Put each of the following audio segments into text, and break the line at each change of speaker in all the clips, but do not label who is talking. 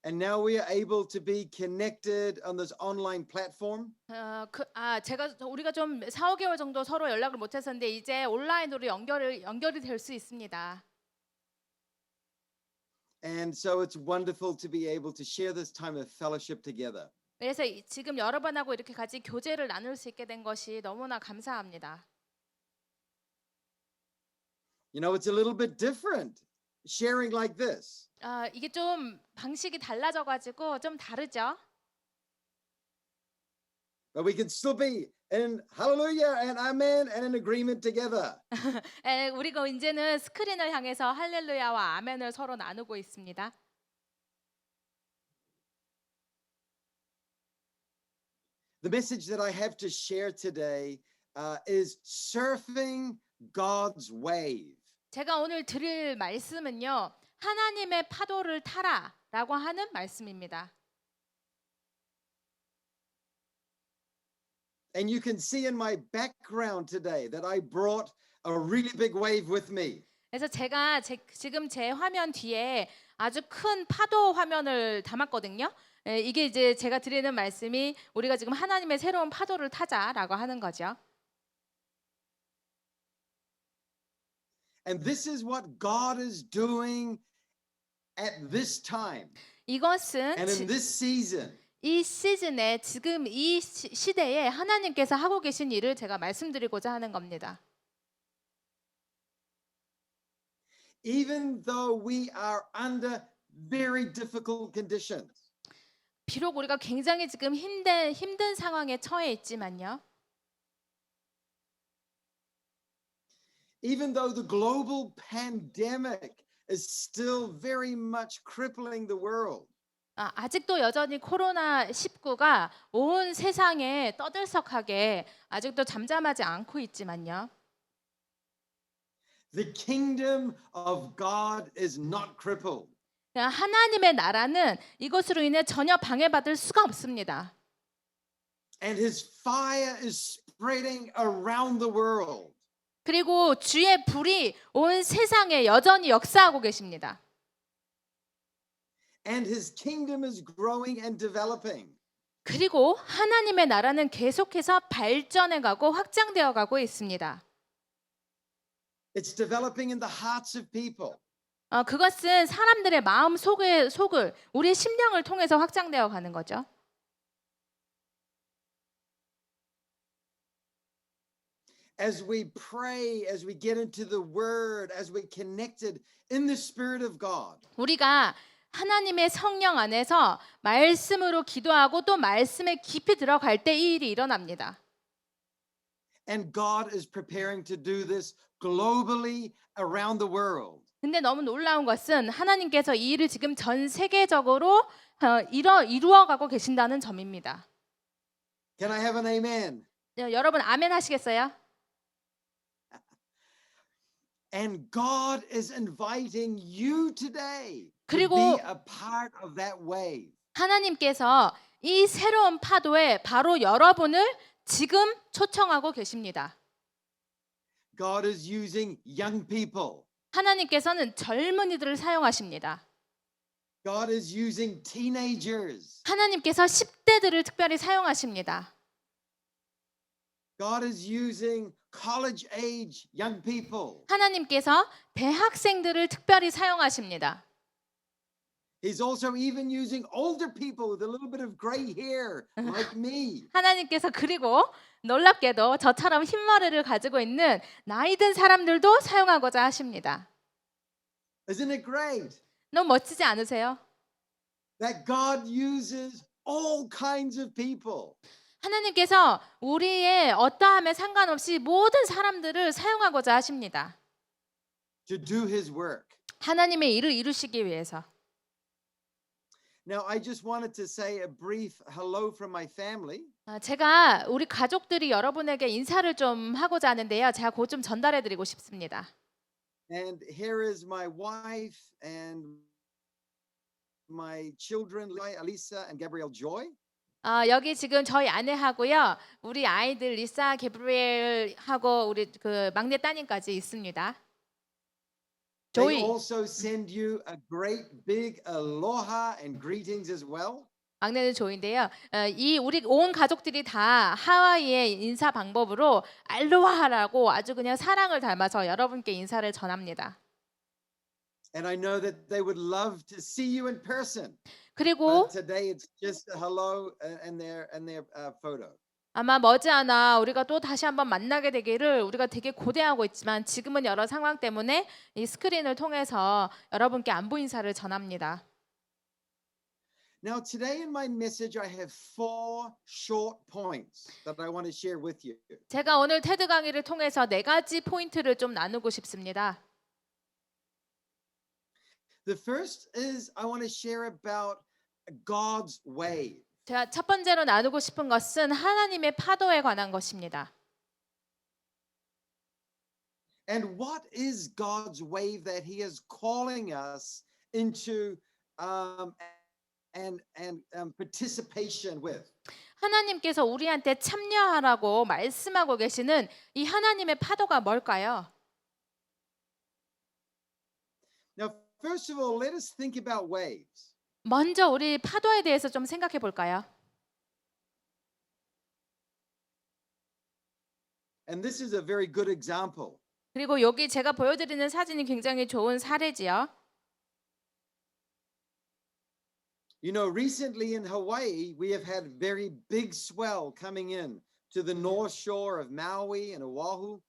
And now we are able to be connected on this online platform.
우리가 좀 4, 5개월 정도 서로 연락을 못 했었는데 이제 온라인으로 연결이 될 수 있습니다.
And so it's wonderful to be able to share this time of fellowship together.
그래서 지금 여러분하고 이렇게 같이 교제를 나눌 수 있게 된 것이 너무나 감사합니다.
You know, it's a little bit different sharing like this.
이게 좀 방식이 달라져 가지고 좀 다르죠.
But we can still be in hallelujah and amen and in agreement together.
우리가 이제는 스크린을 향해서 할렐루야와 아멘을 서로 나누고 있습니다.
The message that I have to share today is surfing God's wave.
제가 오늘 드릴 말씀은요. 하나님의 파도를 타라라고 하는 말씀입니다.
And you can see in my background today that I brought a really big wave with me.
그래서 제가 지금 제 화면 뒤에 아주 큰 파도 화면을 담았거든요. 이게 이제 제가 드리는 말씀이 우리가 지금 하나님의 새로운 파도를 타자라고 하는 거죠.
And this is what God is doing at this time
이것은
and in this season.
이 시즌에 지금 이 시대에 하나님께서 하고 계신 일을 제가 말씀드리고자 하는 겁니다.
Even though we are under very difficult conditions.
비록 우리가 굉장히 지금 힘든 상황에 처해 있지만요.
Even though the global pandemic is still very much crippling the world.
아직도 여전히 코로나19가 온 세상에 떠들썩하게 아직도 잠잠하지 않고 있지만요.
The kingdom of God is not crippled.
하나님의 나라는 이것으로 인해 전혀 방해받을 수가 없습니다.
And his fire is spreading around the world.
그리고 주의 불이 온 세상에 여전히 역사하고 계십니다.
And his kingdom is growing and developing.
그리고 하나님의 나라는 계속해서 발전해 가고 확장되어 가고 있습니다.
It's developing in the hearts of people.
그것은 사람들의 마음 속을 우리의 심령을 통해서 확장되어 가는 거죠.
As we pray, as we get into the word, as we connected in the spirit of God.
우리가 하나님의 성령 안에서 말씀으로 기도하고 또 말씀에 깊이 들어갈 때 이 일이 일어납니다.
And God is preparing to do this globally around the world.
근데 너무 놀라운 것은 하나님께서 이 일을 지금 전 세계적으로 이루어가고 계신다는 점입니다.
Can I have an amen?
여러분 아멘 하시겠어요?
And God is inviting you today to
그리고
be a part of that wave.
하나님께서 이 새로운 파도에 바로 여러분을 지금 초청하고 계십니다.
God is using young people.
하나님께서는 젊은이들을 사용하십니다.
God is using teenagers.
하나님께서 10대들을 특별히 사용하십니다.
God is using college age young people.
하나님께서 대학생들을 특별히 사용하십니다.
He's also even using older people with a little bit of gray hair like me.
하나님께서 그리고 놀랍게도 저처럼 흰머리를 가지고 있는 나이 든 사람들도 사용하고자 하십니다.
Isn't it great
너무 멋지지 않으세요?
that God uses all kinds of people?
하나님께서 우리의 어떠함에 상관없이 모든 사람들을 사용하고자 하십니다.
To do his work.
하나님의 일을 이루시기 위해서.
Now I just wanted to say a brief hello from my family.
제가 우리 가족들이 여러분에게 인사를 좀 하고자 하는데요. 제가 그것 좀 전달해 드리고 싶습니다.
And here is my wife and my children, Alisa and Gabrielle Joy.
여기 지금 저희 아내하고요. 우리 아이들 리사, 게브리엘하고 우리 그 막내 따님까지 있습니다.
They
조이
also send you a great big aloha and greetings as well.
막내는 조인데요. 이 우리 온 가족들이 다 하와이의 인사 방법으로 알로하라고 아주 그냥 사랑을 담아서 여러분께 인사를 전합니다.
And I know that they would love to see you in person.
그리고
But today it's just a hello and their photo.
아마 머지않아 우리가 또 다시 한번 만나게 되기를 우리가 되게 고대하고 있지만 지금은 여러 상황 때문에 이 스크린을 통해서 여러분께 안부 인사를 전합니다.
Now, today in my message, I have 4 short points that I want to share with you.
제가 오늘 테드 강의를 통해서 4가지 포인트를 좀 나누고 싶습니다.
The first is I want to share about God's wave.
제가 첫 번째로 나누고 싶은 것은 하나님의 파도에 관한 것입니다.
And what is God's wave that He is calling us into participation with?
하나님께서 우리한테 참여하라고 말씀하고 계시는 이 하나님의 파도가 뭘까요?
Now, first of all, let us think about waves.
먼저 우리 파도에 대해서 좀 생각해 볼까요?
And this is a very good example.
그리고 여기 제가 보여드리는 사진이 굉장히 좋은 사례지요.
You know, recently in Hawaii, we have had very big swell coming in to the north shore of Maui and Oahu.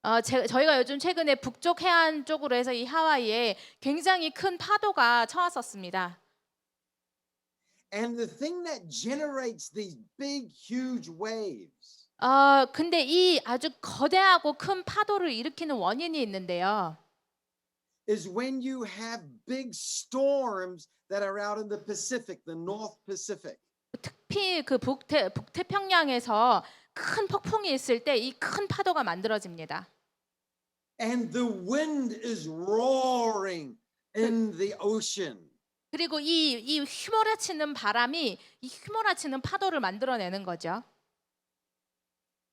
저희가 요즘 최근에 북쪽 해안 쪽으로 해서 이 하와이에 굉장히 큰 파도가 쳐왔었습니다.
And the thing that generates these big, huge waves
근데 이 아주 거대하고 큰 파도를 일으키는 원인이 있는데요.
is when you have big storms that are out in the Pacific, the North Pacific.
특히 그 북태평양에서 큰 폭풍이 있을 때 이 큰 파도가 만들어집니다.
And the wind is roaring in the ocean.
그리고 이 휘몰아치는 바람이 이 휘몰아치는 파도를 만들어내는 거죠.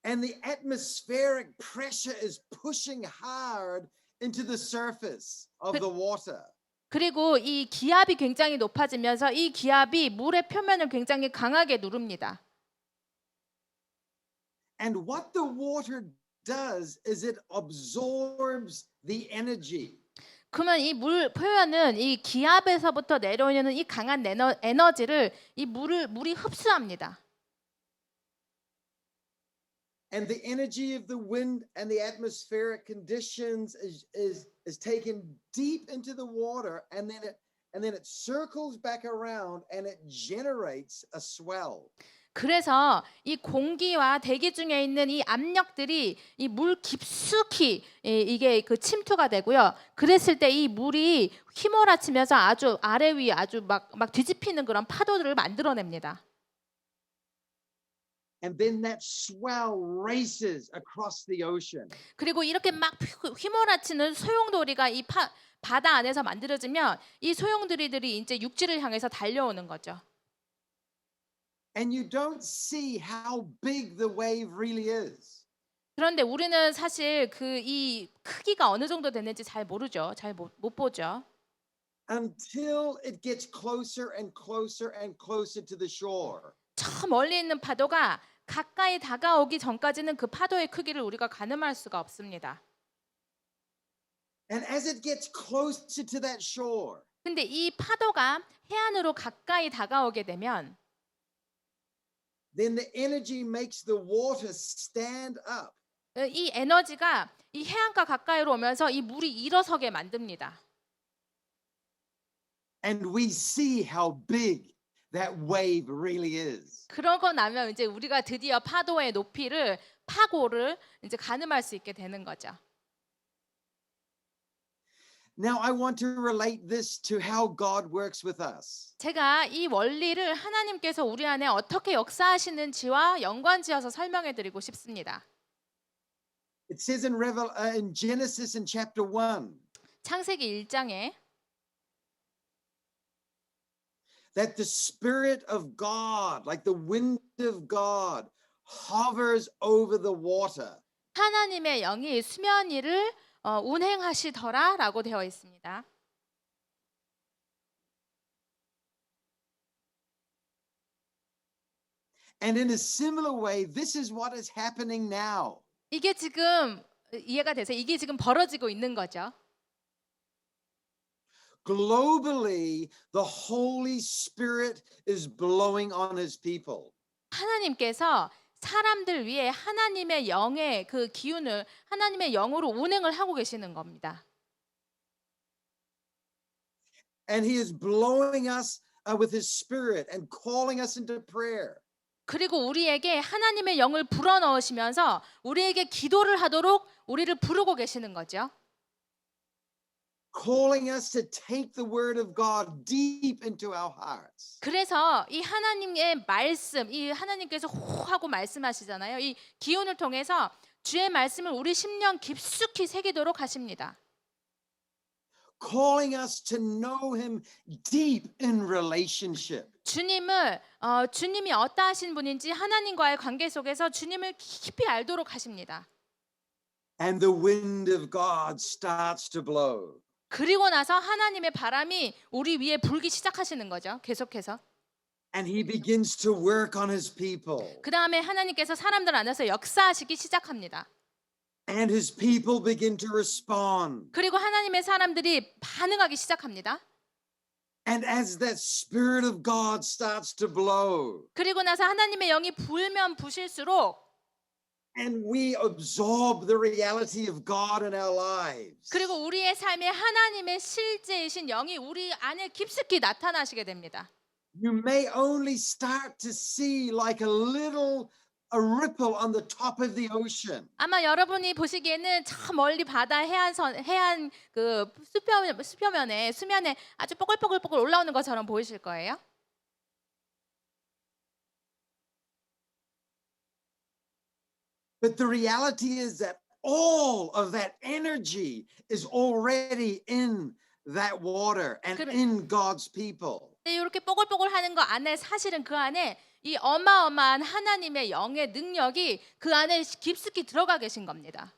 And the atmospheric pressure is pushing hard into the surface of the water.
그리고 이 기압이 굉장히 높아지면서 이 기압이 물의 표면을 굉장히 강하게 누릅니다.
And what the water does is it absorbs the energy.
그러면 이 물 표면은 이 기압에서부터 내려오는 이 강한 에너지를 이 물이 흡수합니다.
And the energy of the wind and the atmospheric conditions is taken deep into the water, and then it circles back around and it generates a swell.
그래서 이 공기와 대기 중에 있는 이 압력들이 이 물 깊숙이 이게 그 침투가 되고요. 그랬을 때 이 물이 휘몰아치면서 아주 아래 위 아주 막 뒤집히는 그런 파도들을 만들어냅니다.
And then that swell races across the ocean.
그리고 이렇게 막 휘몰아치는 소용돌이가 이 바다 안에서 만들어지면 이 소용돌이들이 이제 육지를 향해서 달려오는 거죠.
And you don't see how big the wave really is.
그런데 우리는 사실 그 이 크기가 어느 정도 됐는지 잘 모르죠. 잘 못 보죠.
Until it gets closer and closer and closer to the shore.
저 멀리 있는 파도가 가까이 다가오기 전까지는 그 파도의 크기를 우리가 가늠할 수가 없습니다.
And as it gets closer to that shore,
근데 이 파도가 해안으로 가까이 다가오게 되면
then the energy makes the water stand up.
이 에너지가 이 해안가 가까이로 오면서 이 물이 일어서게 만듭니다.
And we see how big that wave really is.
그러고 나면 이제 우리가 드디어 파도의 높이를 파고를 이제 가늠할 수 있게 되는 거죠.
Now I want to relate this to how God works with us.
제가 이 원리를 하나님께서 우리 안에 어떻게 역사하시는지와 연관지어서 설명해 드리고 싶습니다.
It says in Genesis in chapter 1
창세기 1장에
that the Spirit of God, like the wind of God, hovers over the water.
하나님의 영이 수면 위를 운행하시더라라고 되어 있습니다.
And in a similar way, this is what is happening now.
이게 지금 이해가 돼서 이게 지금 벌어지고 있는 거죠.
Globally, the Holy Spirit is blowing on his people.
하나님께서 사람들 위해 하나님의 영의 그 기운을 하나님의 영으로 운행을 하고 계시는 겁니다.
And he is blowing us with his spirit and calling us into prayer.
그리고 우리에게 하나님의 영을 불어넣으시면서 우리에게 기도를 하도록 우리를 부르고 계시는 거죠.
Calling us to take the word of God deep into our hearts.
그래서 이 하나님의 말씀, 이 하나님께서 호 하고 말씀하시잖아요. 이 기운을 통해서 주의 말씀을 우리 심령 깊숙이 새기도록 하십니다.
Calling us to know him deep in relationship.
주님이 어떠하신 분인지 하나님과의 관계 속에서 주님을 깊이 알도록 하십니다.
And the wind of God starts to blow.
그리고 나서 하나님의 바람이 우리 위에 불기 시작하시는 거죠. 계속해서.
And he begins to work on his people.
그 다음에 하나님께서 사람들 안에서 역사하시기 시작합니다.
And his people begin to respond.
그리고 하나님의 사람들이 반응하기 시작합니다.
And as that Spirit of God starts to blow,
그리고 나서 하나님의 영이 불면 부실수록
and we absorb the reality of God in our lives,
그리고 우리의 삶에 하나님의 실제이신 영이 우리 안에 깊숙이 나타나시게 됩니다.
you may only start to see like a ripple on the top of the ocean.
아마 여러분이 보시기에는 저 멀리 바다 해안 그 수면에 아주 뽀글뽀글 올라오는 것처럼 보이실 거예요.
But the reality is that all of that energy is already in that water and in God's people.
이렇게 뽀글뽀글 하는 거 안에 사실은 그 안에 이 어마어마한 하나님의 영의 능력이 그 안에 깊숙이 들어가 계신 겁니다.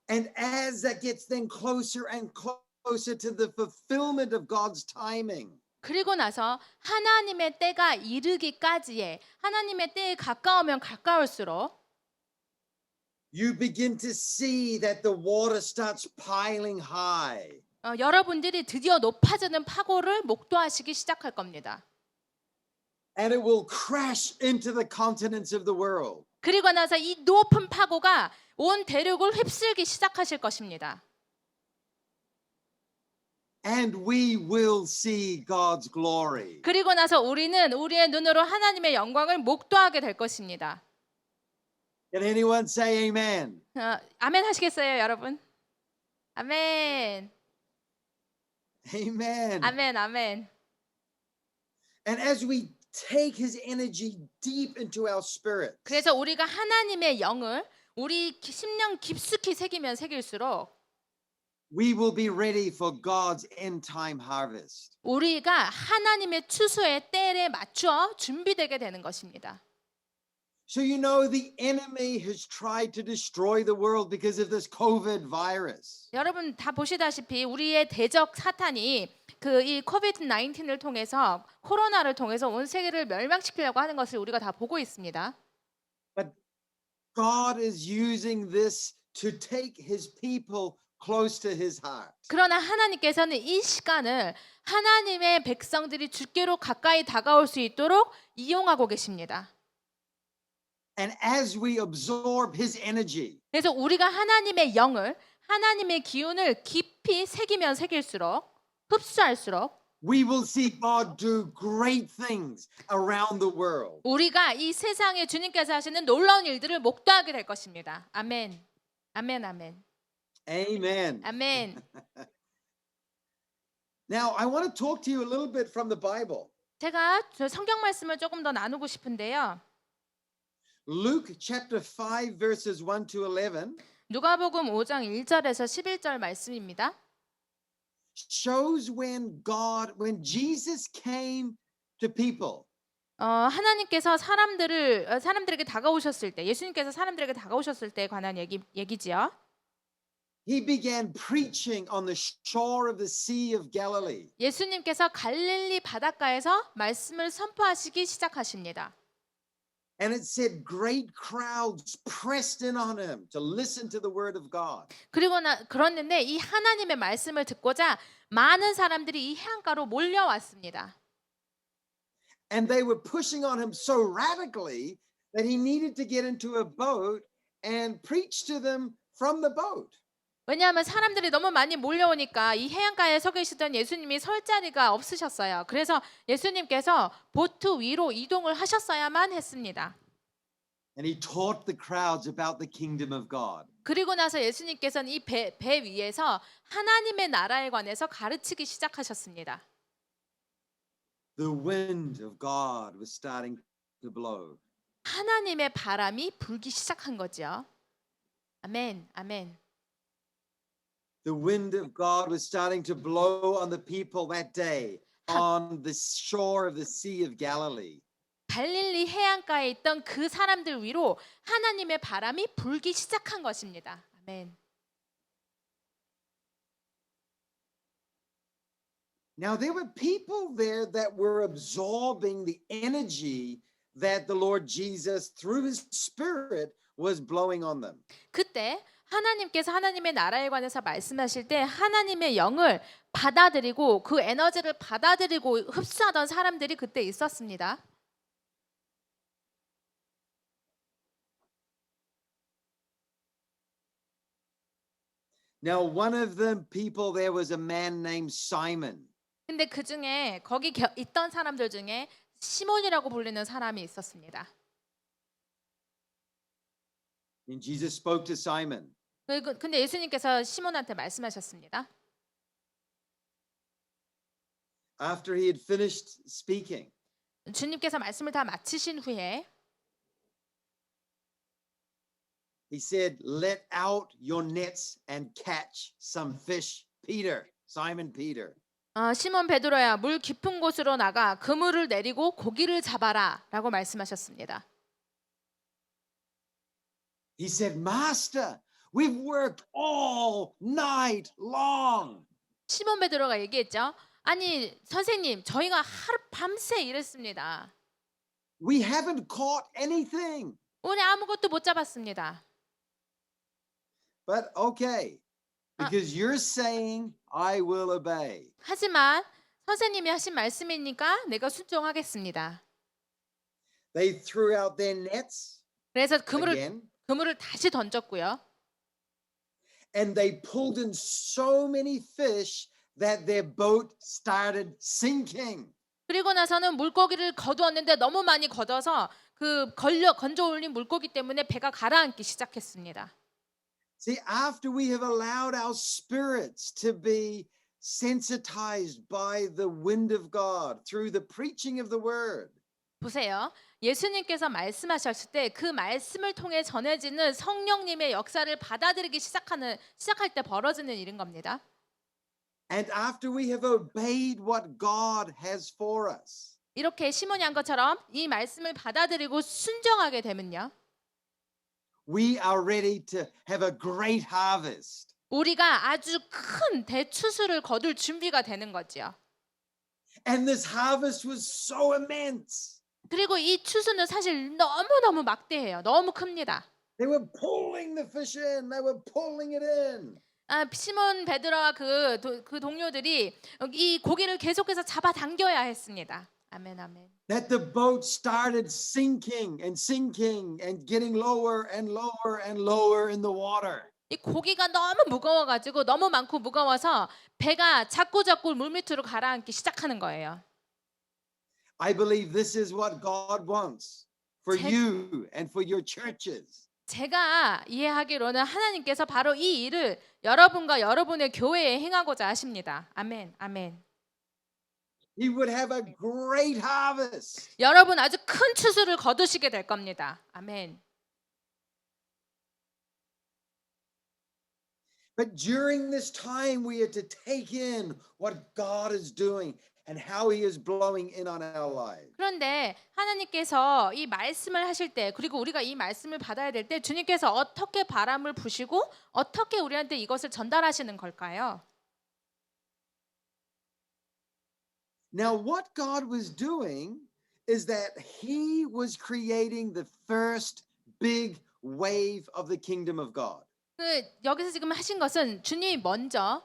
And as that gets then closer and closer to the fulfillment of God's timing,
그리고 나서 하나님의 때가 이르기까지의 하나님의 때에 가까우면 가까울수록
you begin to see that the water starts piling high.
여러분들이 드디어 높아지는 파고를 목도하시기 시작할 겁니다.
And it will crash into the continents of the world.
그리고 나서 이 높은 파고가 온 대륙을 휩쓸기 시작하실 것입니다.
And we will see God's glory.
그리고 나서 우리는 우리의 눈으로 하나님의 영광을 목도하게 될 것입니다.
Can anyone say amen?
아멘 하시겠어요, 여러분? 아멘.
Amen.
아멘, 아멘.
And as we take his energy deep into our spirit,
그래서 우리가 하나님의 영을 우리 심령 깊숙이 새기면 새길수록
we will be ready for God's end time harvest.
우리가 하나님의 추수의 때에 맞춰 준비되게 되는 것입니다.
So you know the enemy has tried to destroy the world because of this COVID virus.
여러분 다 보시다시피 우리의 대적 사탄이 그 이 코비드 19을 통해서 코로나를 통해서 온 세계를 멸망시키려고 하는 것을 우리가 다 보고 있습니다.
But God is using this to take his people close to his heart.
그러나 하나님께서는 이 시간을 하나님의 백성들이 주께로 가까이 다가올 수 있도록 이용하고 계십니다.
And as we absorb his energy,
그래서 우리가 하나님의 영을 하나님의 기운을 깊이 새기면 새길수록 흡수할수록
we will see God do great things around the world.
우리가 이 세상에 주님께서 하시는 놀라운 일들을 목도하게 될 것입니다. 아멘. 아멘. 아멘.
Amen.
아멘.
Now, I want to talk to you a little bit from the Bible.
제가 저 성경 말씀을 조금 더 나누고 싶은데요.
Luke chapter 5 verses 1 to 11
누가복음 5장 1절에서 11절 말씀입니다.
shows when Jesus came to people.
하나님께서 사람들에게 다가오셨을 때, 예수님께서 사람들에게 다가오셨을 때에 관한 얘기지요.
he began preaching on the shore of the Sea of Galilee.
예수님께서 갈릴리 바닷가에서 말씀을 선포하시기 시작하십니다.
And it said great crowds pressed in on him to listen to the word of God.
그랬는데 이 하나님의 말씀을 듣고자 많은 사람들이 이 해안가로 몰려왔습니다.
And they were pushing on him so radically that he needed to get into a boat and preach to them from the boat.
왜냐하면 사람들이 너무 많이 몰려오니까 이 해안가에 서 계시던 예수님이 설 자리가 없으셨어요. 그래서 예수님께서 보트 위로 이동을 하셨어야만 했습니다.
And he taught the crowds about the kingdom of God.
그리고 나서 예수님께서는 이 배 위에서 하나님의 나라에 관해서 가르치기 시작하셨습니다.
The wind of God was starting to blow.
하나님의 바람이 불기 시작한 거죠. 아멘, 아멘.
The wind of God was starting to blow on the people that day on the shore of the Sea of Galilee.
갈릴리 해안가에 있던 그 사람들 위로 하나님의 바람이 불기 시작한 것입니다. 아멘.
Now there were people there that were absorbing the energy that the Lord Jesus through his spirit was blowing on them.
그때 하나님께서 하나님의 나라에 관해서 말씀하실 때 하나님의 영을 받아들이고 그 에너지를 받아들이고 흡수하던 사람들이 그때 있었습니다.
Now one of the people there was a man named Simon.
근데 그 중에 거기 있던 사람들 중에 시몬이라고 불리는 사람이 있었습니다.
And Jesus spoke to Simon.
근데 예수님께서 시몬한테 말씀하셨습니다.
After he had finished speaking,
주님께서 말씀을 다 마치신 후에
he said, "Let out your nets and catch some fish." Peter, Simon Peter.
시몬 베드로야, 물 깊은 곳으로 나가 그물을 내리고 고기를 잡아라라고 말씀하셨습니다.
He said, "Master, we've worked all night long."
시몬 베드로가 얘기했죠. 아니 선생님, 저희가 하루 밤새 일했습니다.
We haven't caught anything.
오늘 아무것도 못 잡았습니다.
But okay, because you're saying I will obey.
하지만 선생님이 하신 말씀이니까 내가 순종하겠습니다.
They threw out their nets
그래서
again,
그물을 다시 던졌고요.
and they pulled in so many fish that their boat started sinking.
그리고 나서는 물고기를 거두었는데 너무 많이 걷어서 그 건져 올린 물고기 때문에 배가 가라앉기 시작했습니다.
See, after we have allowed our spirits to be sensitized by the wind of God through the preaching of the word,
보세요. 예수님께서 말씀하셨을 때 그 말씀을 통해 전해지는 성령님의 역사를 받아들이기 시작할 때 벌어지는 일인 겁니다.
and after we have obeyed what God has for us,
이렇게 시몬이 한 것처럼 이 말씀을 받아들이고 순종하게 되면요.
we are ready to have a great harvest.
우리가 아주 큰 대추수를 거둘 준비가 되는 거죠.
And this harvest was so immense.
그리고 이 추수는 사실 너무너무 막대해요. 너무 큽니다.
They were pulling the fish in. They were pulling it in.
시몬 베드로와 그 동료들이 이 고기를 계속해서 잡아당겨야 했습니다. 아멘, 아멘.
That the boat started sinking and getting lower and lower and lower in the water.
이 고기가 너무 무거워가지고 너무 많고 무거워서 배가 자꾸 물 밑으로 가라앉기 시작하는 거예요.
I believe this is what God wants for you and for your churches.
제가 이해하기로는 하나님께서 바로 이 일을 여러분과 여러분의 교회에 행하고자 하십니다. 아멘, 아멘.
He would have a great harvest.
여러분 아주 큰 추수를 거두시게 될 겁니다. 아멘.
But during this time, we are to take in what God is doing and how he is blowing in on our lives.
그런데 하나님께서 이 말씀을 하실 때 그리고 우리가 이 말씀을 받아야 될 때 주님께서 어떻게 바람을 부시고 어떻게 우리한테 이것을 전달하시는 걸까요?
Now, what God was doing is that he was creating the first big wave of the kingdom of God.
여기서 지금 하신 것은 주님이 먼저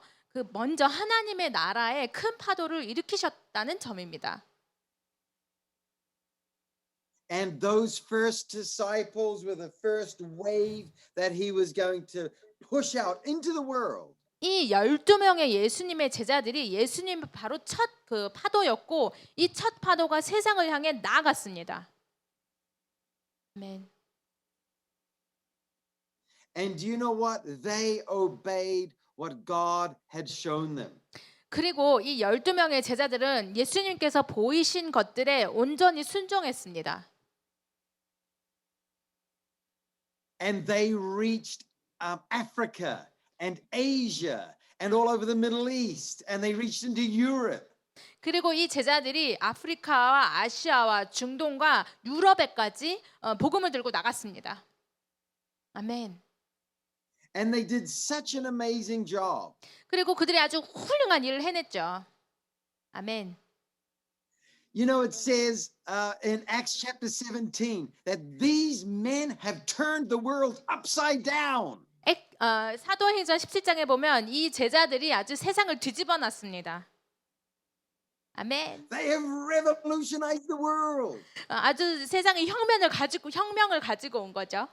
하나님의 나라의 큰 파도를 일으키셨다는 점입니다.
And those first disciples were the first wave that he was going to push out into the world.
이 12명의 예수님의 제자들이 예수님 바로 첫 그 파도였고 이 첫 파도가 세상을 향해 나아갔습니다. 아멘.
And do you know what? They obeyed what God had shown them.
그리고 이 12명의 제자들은 예수님께서 보이신 것들에 온전히 순종했습니다.
And they reached Africa and Asia and all over the Middle East, and they reached into Europe.
그리고 이 제자들이 아프리카와 아시아와 중동과 유럽에까지 복음을 들고 나갔습니다. 아멘.
And they did such an amazing job.
그리고 그들이 아주 훌륭한 일을 해냈죠. 아멘.
You know, it says in Acts chapter 17 that these men have turned the world upside down.
사도행전 17장에 보면 이 제자들이 아주 세상을 뒤집어 놨습니다. 아멘.
They have revolutionized the world.
아주 세상의 혁명을 가지고 온 거죠.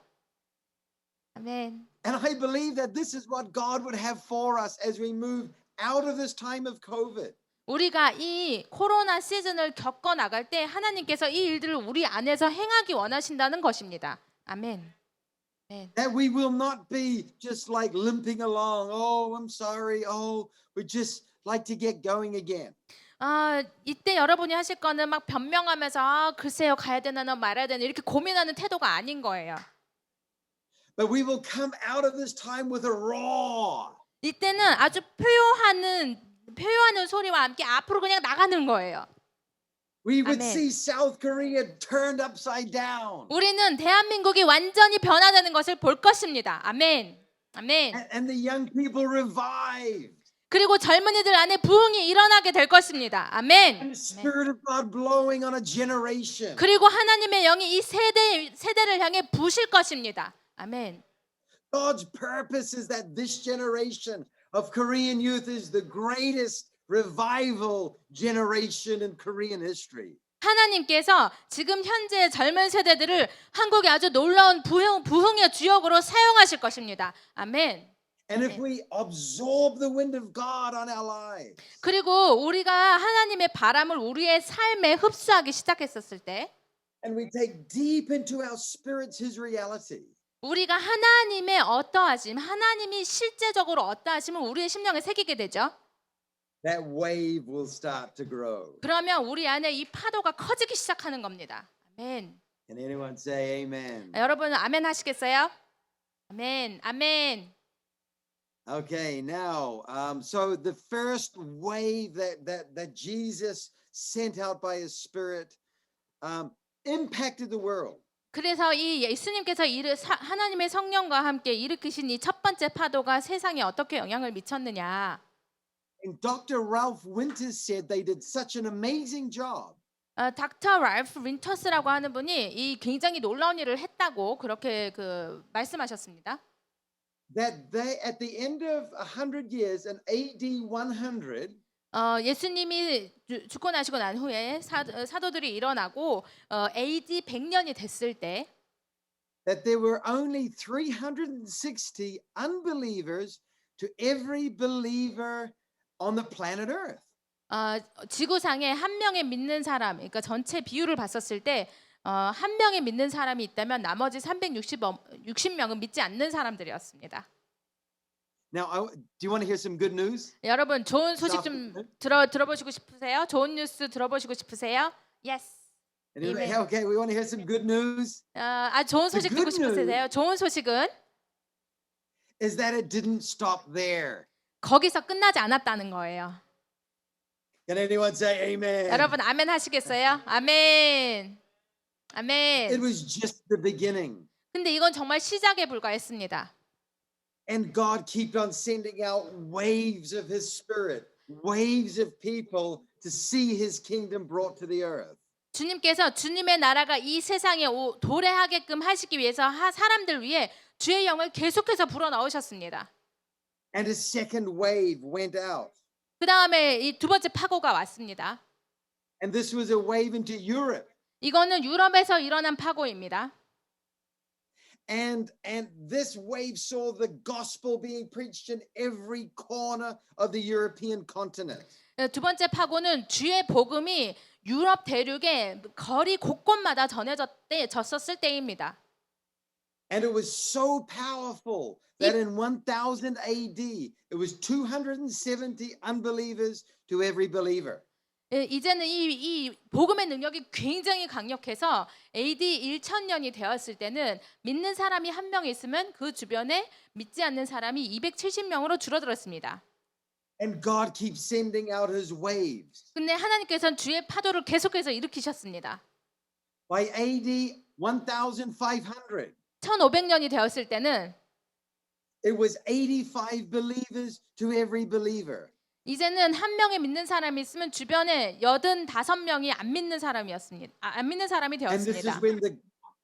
아멘.
And I believe that this is what God would have for us as we move out of this time of COVID.
우리가 이 코로나 시즌을 겪어 나갈 때 하나님께서 이 일들을 우리 안에서 행하기 원하신다는 것입니다. 아멘.
That we will not be just like limping along. Oh, I'm sorry. Oh, we just like to get going again.
이때 여러분이 하실 거는 막 변명하면서 글쎄요 가야 되나 말아야 되나 이렇게 고민하는 태도가 아닌 거예요.
But we will come out of this time with a roar.
이때는 아주 표효하는 소리와 함께 앞으로 그냥 나가는 거예요.
We would
아멘.
see South Korea turned upside down.
우리는 대한민국이 완전히 변화되는 것을 볼 것입니다. 아멘. 아멘.
And the young people revived.
그리고 젊은이들 안에 부흥이 일어나게 될 것입니다.
And
아멘.
the Spirit of God blowing on a generation.
그리고 하나님의 영이 이 세대를 향해 부실 것입니다. 아멘.
God's purpose is that this generation of Korean youth is the greatest revival generation in Korean history.
하나님께서 지금 현재 젊은 세대들을 한국의 아주 놀라운 부흥의 주역으로 사용하실 것입니다. 아멘.
And if we absorb the wind of God on our lives,
그리고 우리가 하나님의 바람을 우리의 삶에 흡수하기 시작했었을 때
and we take deep into our spirits His reality,
우리가 하나님의 어떠하심, 하나님이 실제적으로 어떠하심을 우리의 심령에 새기게 되죠.
that wave will start to grow.
그러면 우리 안에 이 파도가 커지기 시작하는 겁니다. 아멘.
Can anyone say amen?
여러분 아멘 하시겠어요? 아멘. 아멘.
Okay, now, so the first wave that Jesus sent out by His Spirit impacted the world.
그래서 이 예수님께서 하나님의 성령과 함께 일으키신 이 첫 번째 파도가 세상에 어떻게 영향을 미쳤느냐?
And Dr. Ralph Winters said they did such an amazing job.
닥터 랄프 윈터스라고 하는 분이 이 굉장히 놀라운 일을 했다고 그렇게 말씀하셨습니다.
That they, at the end of 100 years, in AD 100,
예수님이 죽고 나시고 난 후에 사도들이 일어나고 AD 100년이 됐을 때
that there were only 360 unbelievers to every believer on the planet Earth.
지구상에 한 명의 믿는 사람, 그러니까 전체 비율을 봤었을 때 한 명의 믿는 사람이 있다면 나머지 360명은 믿지 않는 사람들이었습니다.
Now, do you want to hear some good news?
여러분 좋은 소식 좀 들어보시고 싶으세요? 좋은 뉴스 들어보시고 싶으세요? Yes.
Anyway, okay, we want to hear some good news.
좋은 소식 듣고 싶으세요? 좋은 소식은
Is that it didn't stop there.
거기서 끝나지 않았다는 거예요.
Can anyone say amen?
여러분 아멘 하시겠어요? 아멘.
It
아멘.
was just the beginning.
근데 이건 정말 시작에 불과했습니다.
And God kept on sending out waves of his spirit, waves of people to see his kingdom brought to the earth.
주님께서 주님의 나라가 이 세상에 도래하게끔 하시기 위해서 사람들 위해 주의 영을 계속해서 불어넣으셨습니다.
And a second wave went out.
그 다음에 이 두 번째 파고가 왔습니다.
And this was a wave into Europe.
이거는 유럽에서 일어난 파고입니다.
And this wave saw the gospel being preached in every corner of the European continent.
두 번째 파고는 주의 복음이 유럽 대륙의 거리 곳곳마다 전해졌었을 때입니다.
And it was so powerful that in 1000 AD, it was 270 unbelievers to every believer.
이제는 이 복음의 능력이 굉장히 강력해서 AD 1000년이 되었을 때는 믿는 사람이 한 명 있으면 그 주변에 믿지 않는 사람이 270명으로 줄어들었습니다.
And God keeps sending out his waves.
근데 하나님께서는 주의 파도를 계속해서 일으키셨습니다.
By AD 1500,
1500년이 되었을 때는
it was 85 believers to every believer.
이제는 한 명의 믿는 사람이 있으면 주변에 85명이 안 믿는 사람이었습니다. 안 믿는 사람이
And this is
되었습니다.
when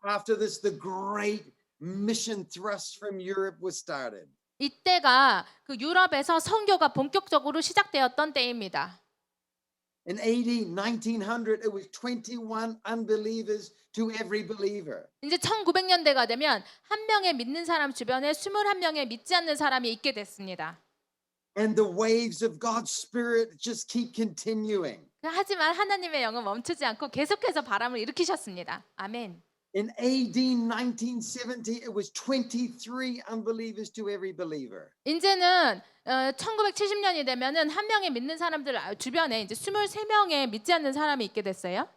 after this, the great mission thrust from Europe was started.
이때가 그 유럽에서 선교가 본격적으로 시작되었던 때입니다.
In AD 1900, it was 21 unbelievers to every believer.
이제 1900년대가 되면 한 명의 믿는 사람 주변에 21명의 믿지 않는 사람이 있게 됐습니다.
And the waves of God's Spirit just keep continuing.
하지만 하나님의 영은 멈추지 않고 계속해서 바람을 일으키셨습니다. 아멘.
In AD 1970, it was 23 unbelievers to every believer.
이제는 1970년이 되면은 한 명의 믿는 사람들 주변에 이제 23명의 믿지 않는 사람이 있게 됐어요.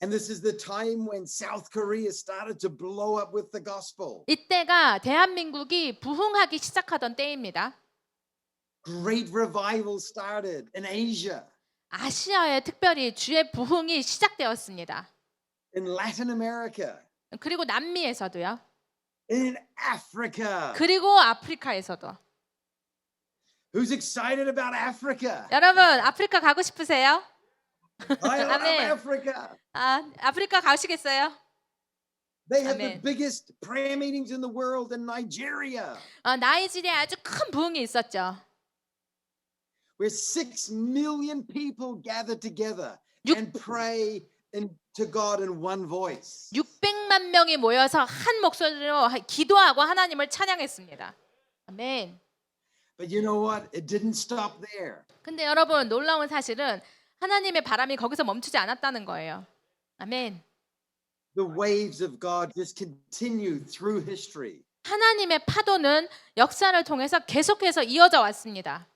And this is the time when South Korea started to blow up with the gospel.
이때가 대한민국이 부흥하기 시작하던 때입니다.
Great revival started in Asia,
아시아에 특별히 주의 부흥이 시작되었습니다.
in Latin America,
그리고 남미에서도요.
in Africa.
그리고 아프리카에서도.
Who's excited about Africa?
여러분 아프리카 가고 싶으세요?
I love
Amen.
Africa.
아프리카 가시겠어요?
They have the
Amen.
biggest prayer meetings in the world in Nigeria,
나이지리아에 아주 큰 부흥이 있었죠.
where 6 million people gather together and pray to God in one voice.
600만 명이 모여서 한 목소리로 기도하고 하나님을 찬양했습니다. 아멘.
But you know what? It didn't stop there.
근데 여러분 놀라운 사실은 하나님의 바람이 거기서 멈추지 않았다는 거예요. 아멘.
The waves of God just continue through history.
하나님의 파도는 역사를 통해서 계속해서 이어져 왔습니다.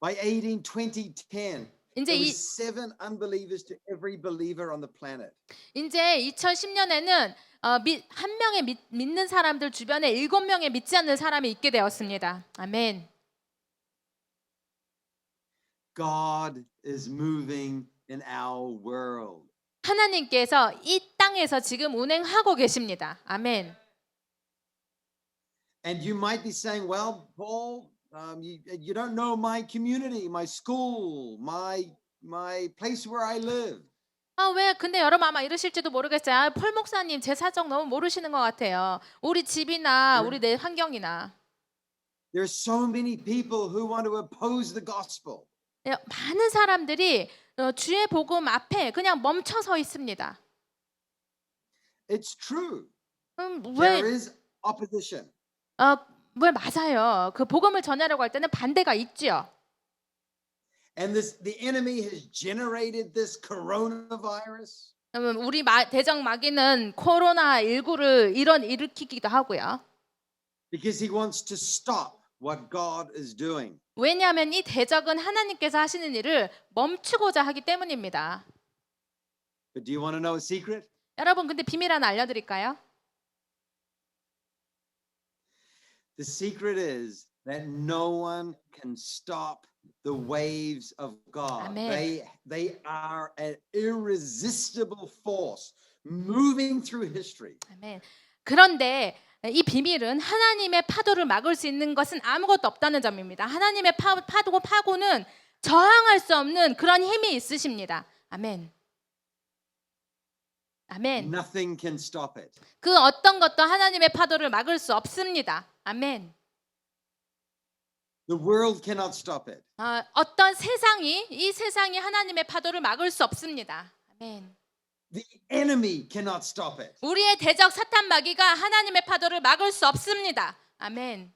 By 2010,
이제
there was 7 unbelievers to every believer on the planet.
이제 2010년에는 한 명의 믿는 사람들 주변에 7명의 믿지 않는 사람이 있게 되었습니다. 아멘.
God is moving in our world.
하나님께서 이 땅에서 지금 운행하고 계십니다. 아멘.
And you might be saying, well, Paul, you don't know my community, my school, my place where I live.
왜? 근데 여러분 아마 이러실지도 모르겠어요. 폴 목사님 제 사정 너무 모르시는 것 같아요. 우리 집이나 우리 내 환경이나.
There are so many people who want to oppose the gospel.
많은 사람들이 주의 복음 앞에 그냥 멈춰 서 있습니다.
It's true.
왜?
There is opposition.
왜 맞아요. 그 복음을 전하려고 할 때는 반대가 있죠.
And the enemy has generated this coronavirus.
우리 대적 마귀는 코로나 19를 일으키기도 하고요.
Because he wants to stop what God is doing.
왜냐하면 이 대적은 하나님께서 하시는 일을 멈추고자 하기 때문입니다.
But do you want to know a secret?
여러분 근데 비밀 하나 알려드릴까요?
The secret is that no one can stop the waves of God.
Amen.
They are an irresistible force moving through history.
아멘. 그런데 이 비밀은 하나님의 파도를 막을 수 있는 것은 아무것도 없다는 점입니다. 하나님의 파고는 저항할 수 없는 그런 힘이 있으십니다. 아멘. 아멘.
Nothing can stop it.
그 어떤 것도 하나님의 파도를 막을 수 없습니다. 아멘.
The world cannot stop it.
어떤 이 세상이 하나님의 파도를 막을 수 없습니다. 아멘.
The enemy cannot stop it.
우리의 대적 사탄 마귀가 하나님의 파도를 막을 수 없습니다. 아멘.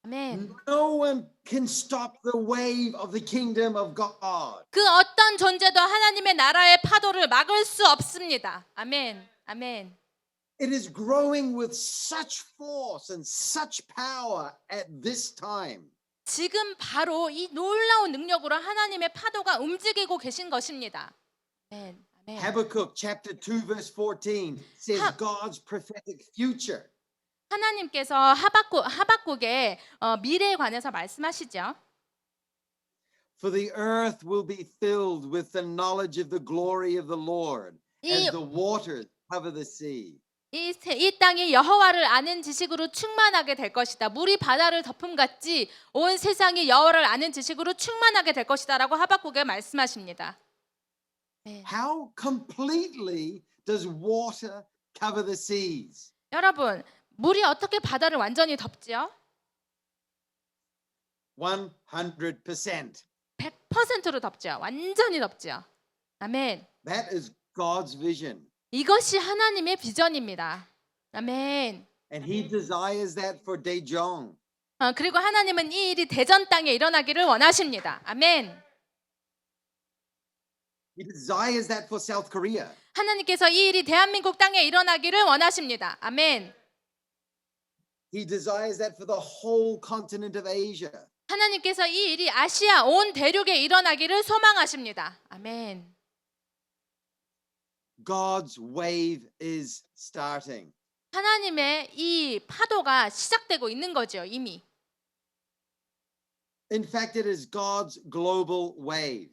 아멘.
No one can stop the wave of the kingdom of God.
그 어떤 존재도 하나님의 나라의 파도를 막을 수 없습니다. 아멘. 아멘.
It is growing with such force and such power at this time.
지금 바로 이 놀라운 능력으로 하나님의 파도가 움직이고 계신 것입니다. 아멘. 아멘.
Habakkuk chapter 2 verse 14 says God's prophetic future.
하나님께서 하박국의 미래에 관해서 말씀하시죠.
For the earth will be filled with the knowledge of the glory of the Lord as the waters cover the sea.
이 땅이 여호와를 아는 지식으로 충만하게 될 것이다. 물이 바다를 덮음같이 온 세상이 여호와를 아는 지식으로 충만하게 될 것이다라고 하박국에 말씀하십니다. 네.
How completely does water cover the seas?
여러분, 물이 어떻게 바다를 완전히 덮지요?
100%.
100%로 덮죠. 완전히 덮죠. 아멘.
That is God's vision.
이것이 하나님의 비전입니다. 아멘.
And he desires that for Daejeon.
그리고 하나님은 이 일이 대전 땅에 일어나기를 원하십니다. 아멘.
He desires that for South Korea.
하나님께서 이 일이 대한민국 땅에 일어나기를 원하십니다. 아멘.
He desires that for the whole continent of Asia.
하나님께서 이 일이 아시아 온 대륙에 일어나기를 소망하십니다. 아멘.
God's wave is starting.
하나님의 이 파도가 시작되고 있는 거죠, 이미.
In fact, it is God's global wave.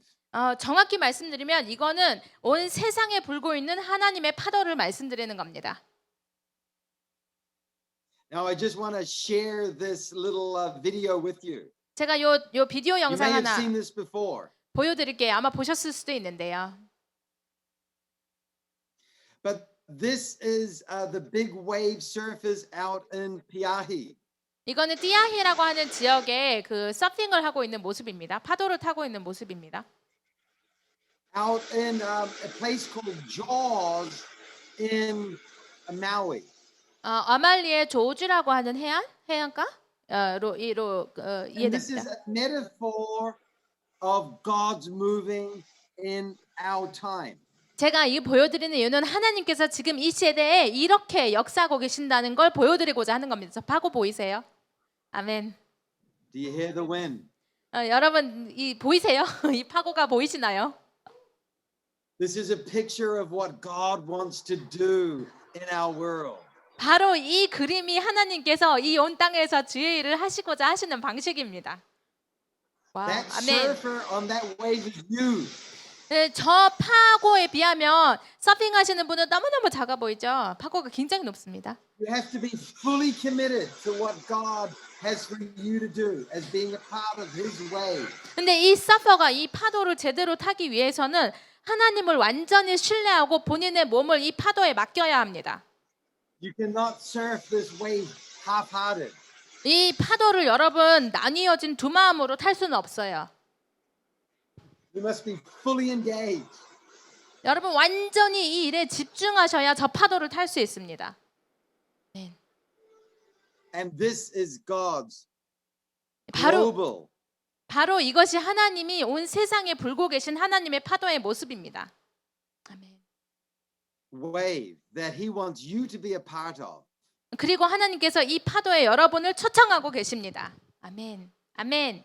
정확히 말씀드리면 이거는 온 세상에 불고 있는 하나님의 파도를 말씀드리는 겁니다.
Now, I just want to share this little video with you.
제가 요 비디오
You
영상
may have
하나
seen this before,
보여드릴게요. 아마 보셨을 수도 있는데요.
but this is the big wave surfers out in Piahi.
이거는 띠아히라고 하는 지역에 그 서핑을 하고 있는 모습입니다. 파도를 타고 있는 모습입니다.
Out in a place called Jaws in Maui.
아말리의 조주라고 하는 해안가로
And this is
이해됩니다.
a metaphor of God's moving in our time.
제가 이 보여드리는 이유는 하나님께서 지금 이 시대에 이렇게 역사하고 계신다는 걸 보여드리고자 하는 겁니다. 저 파고 보이세요? 아멘.
Do you hear the wind?
여러분 이 보이세요? 이 파고가 보이시나요?
This is a picture of what God wants to do in our world.
바로 이 그림이 하나님께서 이 온 땅에서 주의 일을 하시고자 하시는 방식입니다. 와,
That
아멘.
surfer on that wave is you.
네, 저 파고에 비하면 서핑하시는 분은 너무너무 작아 보이죠? 파고가 굉장히 높습니다.
You have to be fully committed to what God has for you to do as being a part of His wave.
근데 이 서퍼가 이 파도를 제대로 타기 위해서는 하나님을 완전히 신뢰하고 본인의 몸을 이 파도에 맡겨야 합니다.
You cannot surf this wave half-hearted.
이 파도를 여러분 나뉘어진 두 마음으로 탈 수는 없어요.
You must be fully engaged.
여러분 완전히 이 일에 집중하셔야 저 파도를 탈 수 있습니다. 네.
And this is God's
바로
global
이것이 하나님이 온 세상에 불고 계신 하나님의 파도의 모습입니다. 아멘.
wave that He wants you to be a part of.
그리고 하나님께서 이 파도에 여러분을 초청하고 계십니다. 아멘. 아멘.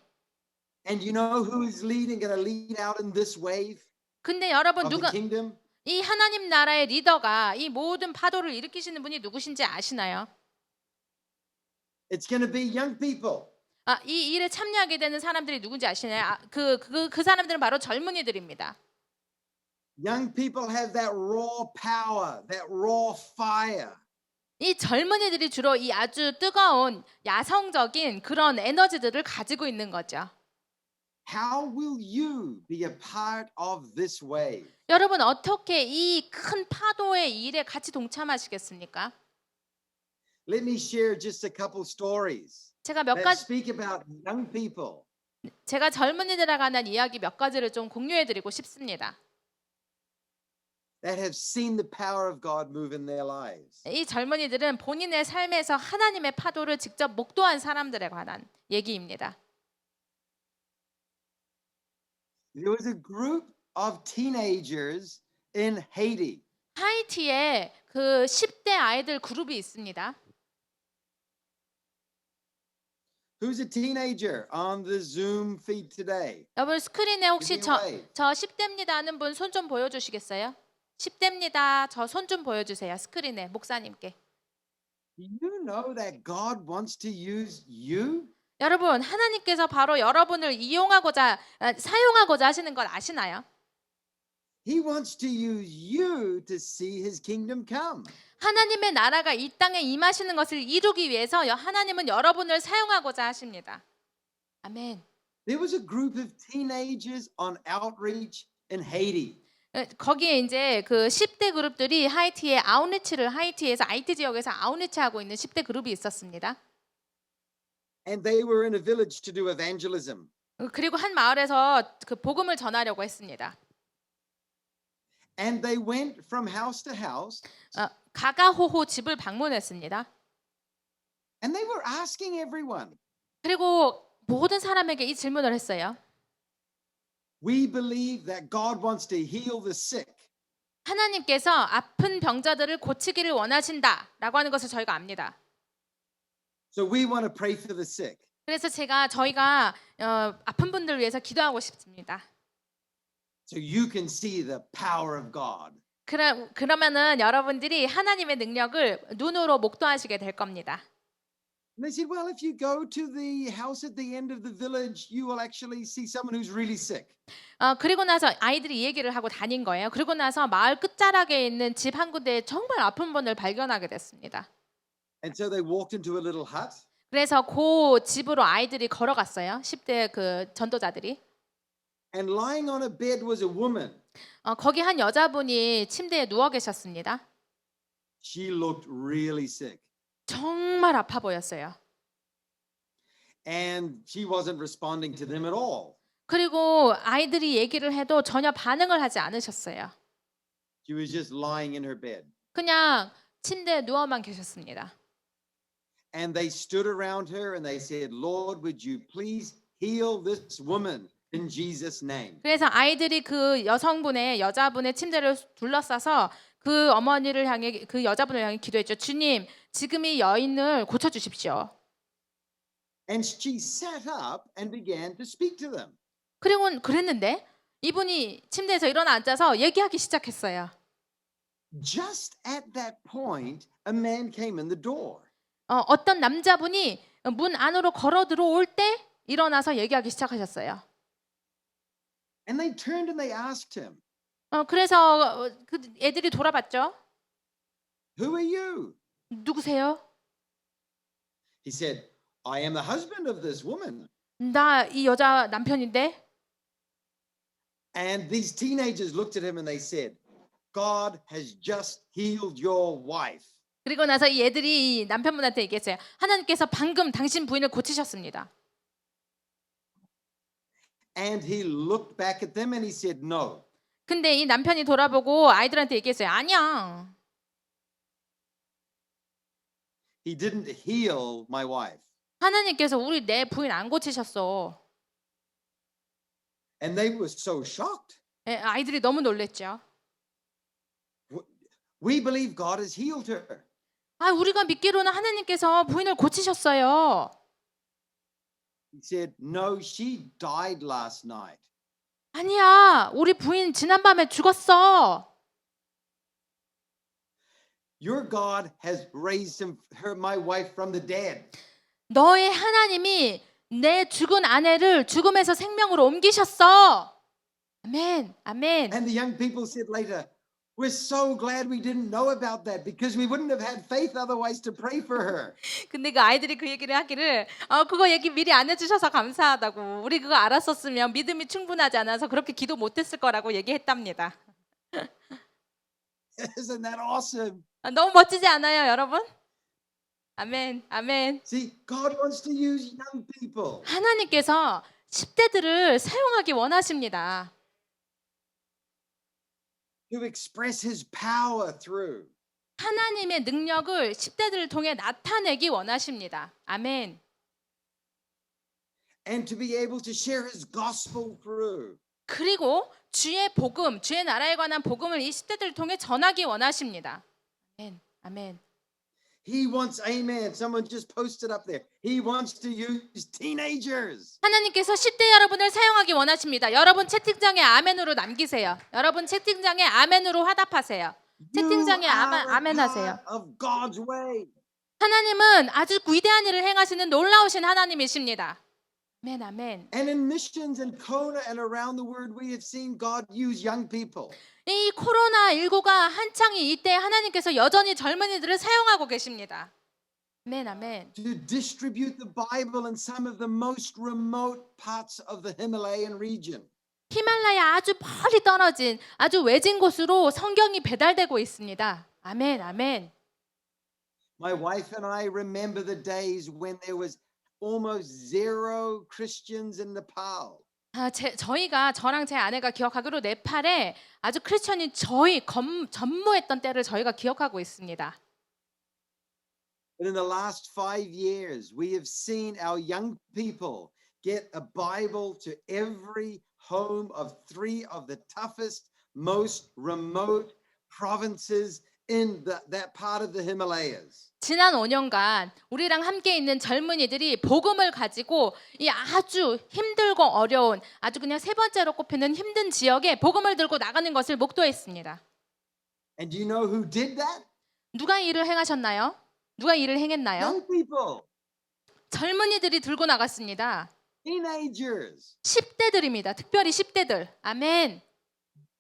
And you know who is going to lead out in this wave
근데 여러분
of the
누가
kingdom?
이 하나님 나라의 리더가 이 모든 파도를 일으키시는 분이 누구신지 아시나요?
It's going to be young people.
이 일에 참여하게 되는 사람들이 누군지 아시나요? 그 사람들은 바로 젊은이들입니다.
Young people have that raw power, that raw fire.
이 젊은이들이 주로 이 아주 뜨거운 야성적인 그런 에너지들을 가지고 있는 거죠.
How will you be a part of this wave?
여러분 어떻게 이 큰 파도의 일에 같이 동참하시겠습니까?
Let me share just a couple stories
제가 몇
that
가지
speak about young people.
제가 젊은이들에 관한 이야기 몇 가지를 좀 공유해 드리고 싶습니다.
That have seen the power of God move in their lives.
이 젊은이들은 본인의 삶에서 하나님의 파도를 직접 목도한 사람들에 관한 얘기입니다.
There was a group of teenagers in Haiti.
하이티에 그 10대 아이들 그룹이 있습니다.
Who's a teenager on the Zoom feed today?
여러분 스크린에 혹시
Give me a wave.
저 10대입니다 하는 분 손 좀 보여주시겠어요? 10대입니다. 저 손 좀 보여주세요. 스크린에 목사님께.
Do you know that God wants to use you?
여러분 하나님께서 바로 여러분을 사용하고자 하시는 걸 아시나요?
He wants to use you to see his kingdom come.
하나님의 나라가 이 땅에 임하시는 것을 이루기 위해서 하나님은 여러분을 사용하고자 하십니다. 아멘.
There was a group of teenagers on outreach in Haiti.
거기에 이제 그 10대 그룹들이 하이티에서 IT 지역에서 아웃리치하고 있는 10대 그룹이 있었습니다.
And they were in a village to do evangelism.
그리고 한 마을에서 그 복음을 전하려고 했습니다.
And they went from house to house.
가가호호 집을 방문했습니다.
And they were asking everyone,
그리고 모든 사람에게 이 질문을 했어요.
we believe that God wants to heal the sick.
하나님께서 아픈 병자들을 고치기를 원하신다라고 하는 것을 저희가 압니다.
So we want to pray for the sick.
그래서 저희가 아픈 분들 위해서 기도하고 싶습니다.
So you can see the power of God.
그러면은 여러분들이 하나님의 능력을 눈으로 목도하시게 될 겁니다.
And they said, well, if you go to the house at the end of the village, you will actually see someone who's really sick.
그리고 나서 아이들이 이 얘기를 하고 다닌 거예요. 그리고 나서 마을 끝자락에 있는 집 한 군데에 정말 아픈 분을 발견하게 됐습니다.
And so they walked into a little hut.
그래서 그 집으로 아이들이 걸어갔어요. 10대 그 전도자들이.
And lying on a bed was a woman.
거기 한 여자분이 침대에 누워 계셨습니다.
She looked really sick.
정말 아파 보였어요.
And she wasn't responding to them at all.
그리고 아이들이 얘기를 해도 전혀 반응을 하지 않으셨어요.
She was just lying in her bed.
그냥 침대에 누워만 계셨습니다.
And they stood around her and they said, Lord, would you please heal this woman in Jesus' name?
그래서 아이들이 그 여자분의 침대를 둘러싸서 그 여자분을 향해 기도했죠. 주님, 지금 이 여인을 고쳐 주십시오.
And she sat up and began to speak to them.
그리고 그랬는데 이분이 침대에서 일어나 앉아서 얘기하기 시작했어요.
Just at that point, a man came in the door.
어떤 남자분이 문 안으로 걸어 들어올 때 일어나서 얘기하기 시작하셨어요.
And they turned and they asked him,
그래서 그 애들이 돌아봤죠.
who are you?
누구세요?
He said, I am the husband of this woman.
나 이 여자 남편인데.
And these teenagers looked at him and they said, God has just healed your wife.
그리고 나서 이 애들이 이 남편분한테 얘기했어요. 하나님께서 방금 당신 부인을 고치셨습니다.
And he looked back at them and he said, no.
근데 이 남편이 돌아보고 아이들한테 얘기했어요. 아니야.
He didn't heal my wife.
하나님께서 내 부인 안 고치셨어.
And they were so shocked.
아이들이 너무 놀랬죠.
We believe God has healed her.
우리가 믿기로는 하나님께서 부인을 고치셨어요.
He said, no, she died last night.
아니야, 우리 부인 지난밤에 죽었어.
Your God has raised my wife from the dead.
너의 하나님이 내 죽은 아내를 죽음에서 생명으로 옮기셨어. 아멘, 아멘.
And the young people said later, we're so glad we didn't know about that because we wouldn't have had faith otherwise to pray for her.
근데 그 아이들이 그 얘기를 하기를 그거 얘기 미리 안 해주셔서 감사하다고. 우리 그거 알았었으면 믿음이 충분하지 않아서 그렇게 기도 못했을 거라고 얘기했답니다.
Isn't that awesome?
너무 멋지지 않아요, 여러분? 아멘, 아멘.
See, God wants to use young people.
하나님께서 10대들을 사용하기 원하십니다.
To express his power through.
하나님의 능력을 10대들을 통해 나타내기 원하십니다. 아멘.
And to be able to share his gospel through.
그리고 주의 복음, 주의 나라에 관한 복음을 이 10대들을 통해 전하기 원하십니다. 아멘. 아멘.
He wants, amen. Someone just posted up there. He wants to use teenagers.
하나님께서 10대 여러분을 사용하기 원하십니다. 여러분 채팅창에 아멘으로 남기세요. 여러분 채팅창에 아멘으로 화답하세요. 채팅창에 아멘 하세요.
Of God's way.
하나님은 아주 위대한 일을 행하시는 놀라우신 하나님이십니다. 아멘, 아멘.
And in missions in Kona and around the world, we have seen God use young people.
이 코로나19가 한창이 이때 하나님께서 여전히 젊은이들을 사용하고 계십니다. 아멘, 아멘.
To distribute the Bible in some of the most remote parts of the Himalayan region.
히말라야 아주 멀리 떨어진 아주 외진 곳으로 성경이 배달되고 있습니다. 아멘, 아멘.
My wife and I remember the days when there was almost zero Christians in Nepal.
저랑 제 아내가 기억하기로 네팔에 아주 크리스천이 전무했던 때를 저희가 기억하고 있습니다.
But in the last 5 years, we have seen our young people get a Bible to every home of 3 of the toughest, most remote provinces in that part of the Himalayas.
지난 5년간 우리랑 함께 있는 젊은이들이 복음을 가지고 이 아주 힘들고 어려운 아주 그냥 세 번째로 꼽히는 힘든 지역에 복음을 들고 나가는 것을 목도했습니다.
And do you know who did that?
누가 일을 행하셨나요? 누가 일을 행했나요?
Young people,
젊은이들이 들고 나갔습니다.
teenagers.
10대들입니다. 특별히 10대들. 아멘.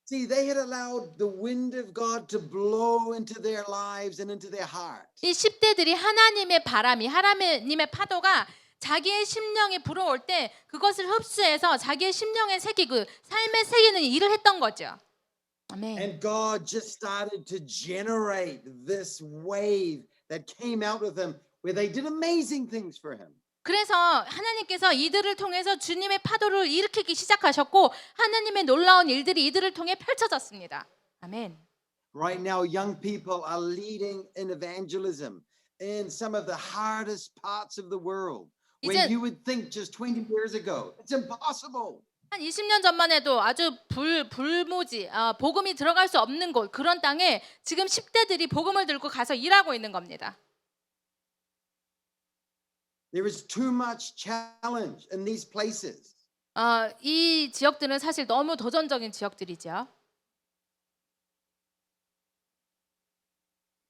See, they had allowed the wind of God to blow into their lives and into their heart.
이 10대들이 하나님의 바람이 하나님의 파도가 자기의 심령에 불어올 때 그것을 흡수해서 자기의 심령에 새기고 삶에 새기는 일을 했던 거죠. 아멘.
And God just started to generate this wave that came out of them where they did amazing things for him.
그래서 하나님께서 이들을 통해서 주님의 파도를 일으키기 시작하셨고 하나님의 놀라운 일들이 이들을 통해 펼쳐졌습니다. 아멘.
Right now, young people are leading in evangelism in some of the hardest parts of the world. Where you would think just 20 years ago, it's impossible.
한 20년 전만 해도 아주 불무지 복음이 들어갈 수 없는 곳 그런 땅에 지금 10대들이 복음을 들고 가서 일하고 있는 겁니다.
There is too much challenge in these places.
이 지역들은 사실 너무 도전적인 지역들이죠.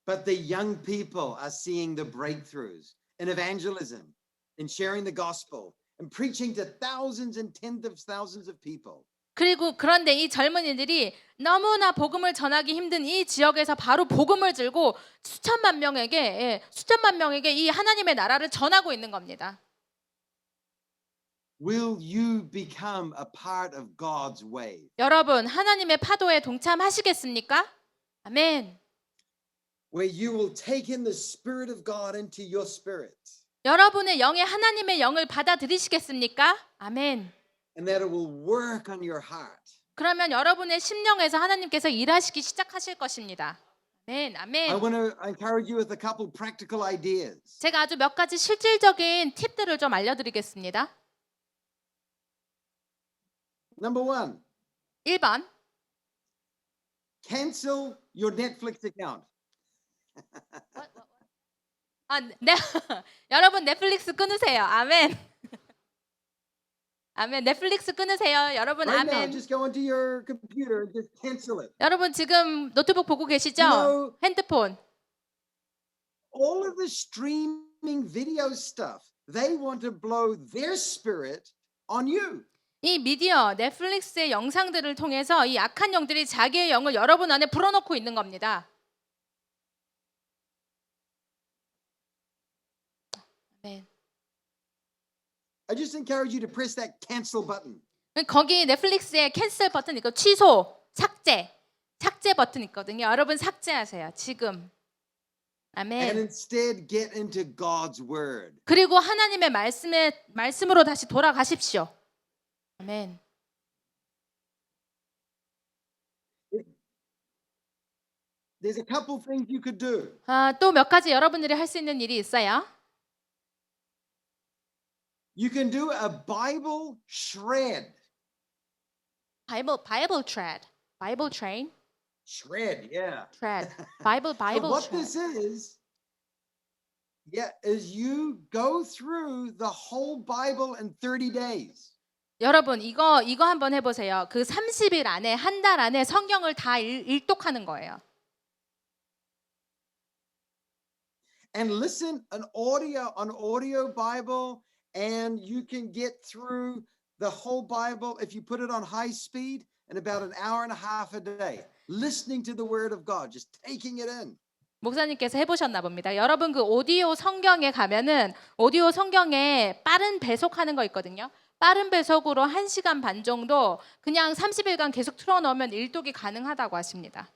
But the young people are seeing the breakthroughs in evangelism, in sharing the gospel, and preaching to thousands and tens of thousands of people.
그런데 이 젊은이들이 너무나 복음을 전하기 힘든 이 지역에서 바로 복음을 들고 수천만 명에게 이 하나님의 나라를 전하고 있는 겁니다.
Will you become a part of God's way?
여러분, 하나님의 파도에 동참하시겠습니까? 아멘.
Where you will take in the Spirit of God into your spirit.
여러분의 영에 하나님의 영을 받아들이시겠습니까? 아멘.
And that it will work on your heart.
그러면 여러분의 심령에서 하나님께서 일하시기 시작하실 것입니다. 아멘, 아멘.
I want to encourage you with a couple practical ideas.
제가 아주 몇 가지 실질적인 팁들을 좀 알려드리겠습니다.
Number 1.
1번.
Cancel your Netflix account.
네. 여러분 넷플릭스 끊으세요. 아멘. 아멘. 넷플릭스 끊으세요. 여러분
Right now,
아멘.
just go into your computer and just cancel it.
여러분 지금 노트북 보고 계시죠?
No.
핸드폰.
All of the streaming video stuff they want to blow their spirit on you.
이 미디어, 넷플릭스의 영상들을 통해서 이 악한 영들이 자기의 영을 여러분 안에 불어넣고 있는 겁니다. 네.
I just encourage you to press that cancel button.
거기 넷플릭스에 캔슬 버튼 있고 취소, 삭제 버튼 있거든요. 여러분 삭제하세요. 지금.
And
아멘.
instead get into God's word.
그리고 하나님의 말씀으로 다시 돌아가십시오. 아멘.
There's a couple things you could do.
또 몇 가지 여러분들이 할 수 있는 일이 있어요.
You can do a Bible shred.
Bible train.
Shred, yeah.
Tread. Bible
So what
tread.
this is you go through the whole Bible in 30 days.
여러분 이거 한번 해보세요. 그 30일 안에 한 달 안에 성경을 다 일독하는 거예요.
And listen an audio Bible, and you can get through the whole Bible if you put it on high speed in about an hour and a half a day. Listening to the word of God, just taking it in.
목사님께서 해보셨나 봅니다. 여러분 그 오디오 성경에 가면은 오디오 성경에 빠른 배속하는 거 있거든요. 빠른 배속으로 1시간 반 정도 그냥 30일간 계속 틀어놓으면 일독이 가능하다고 하십니다.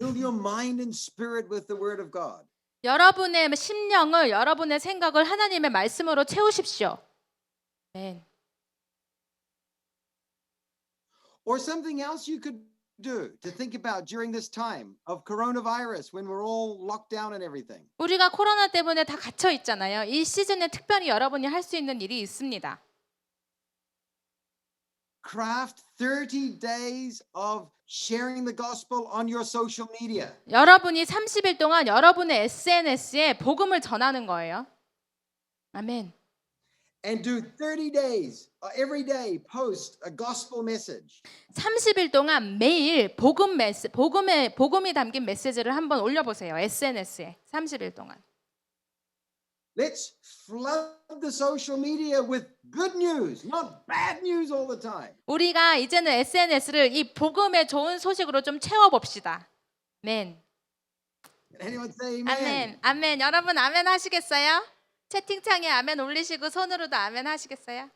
Fill your mind and spirit with the word of God.
여러분의 심령을 여러분의 생각을 하나님의 말씀으로 채우십시오. 네.
Or something else you could do to think about during this time of coronavirus when we're all locked down and everything.
우리가 코로나 때문에 다 갇혀 있잖아요. 이 시즌에 특별히 여러분이 할 수 있는 일이 있습니다.
Craft 30 days of sharing the gospel on your social media.
여러분이 30일 동안 여러분의 SNS에 복음을 전하는 거예요. 아멘.
And do 30 days, every day, post a gospel message.
30일 동안 매일 복음이 담긴 메시지를 한번 올려보세요. SNS에 30일 동안.
Let's flood the social media with good news, not bad news all the time.
우리가 이제는 SNS를 이 복음의 좋은 소식으로 좀 채워봅시다. 아멘.
Can anyone say amen?
아멘. 아멘. 여러분 아멘 하시겠어요? 채팅창에 아멘 올리시고 손으로도 아멘 하시겠어요?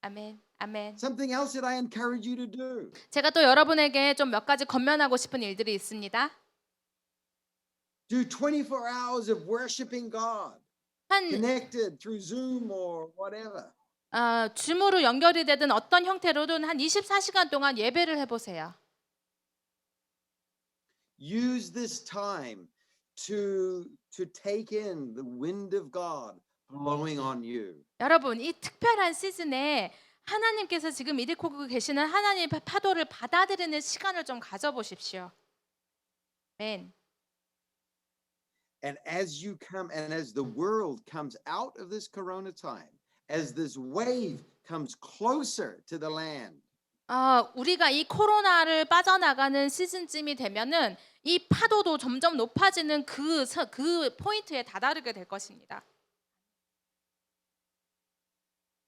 아멘. 아멘.
Something else that I encourage you to do.
제가 또 여러분에게 좀 몇 가지 권면하고 싶은 일들이 있습니다.
Do 24 hours of worshiping God, connected through Zoom or whatever.
줌으로 연결이 되든 어떤 형태로든 한 24시간 동안 예배를 해보세요.
Use this time to take in the wind of God blowing on you.
여러분 이 특별한 시즌에 하나님께서 지금 일으키고 계시는 하나님의 파도를 받아들이는 시간을 좀 가져보십시오. 아멘.
And as you come and as the world comes out of this corona time, as this wave comes closer to the land,
우리가 이 코로나를 빠져나가는 시즌쯤이 되면은 이 파도도 점점 높아지는 그 포인트에 다다르게 될 것입니다.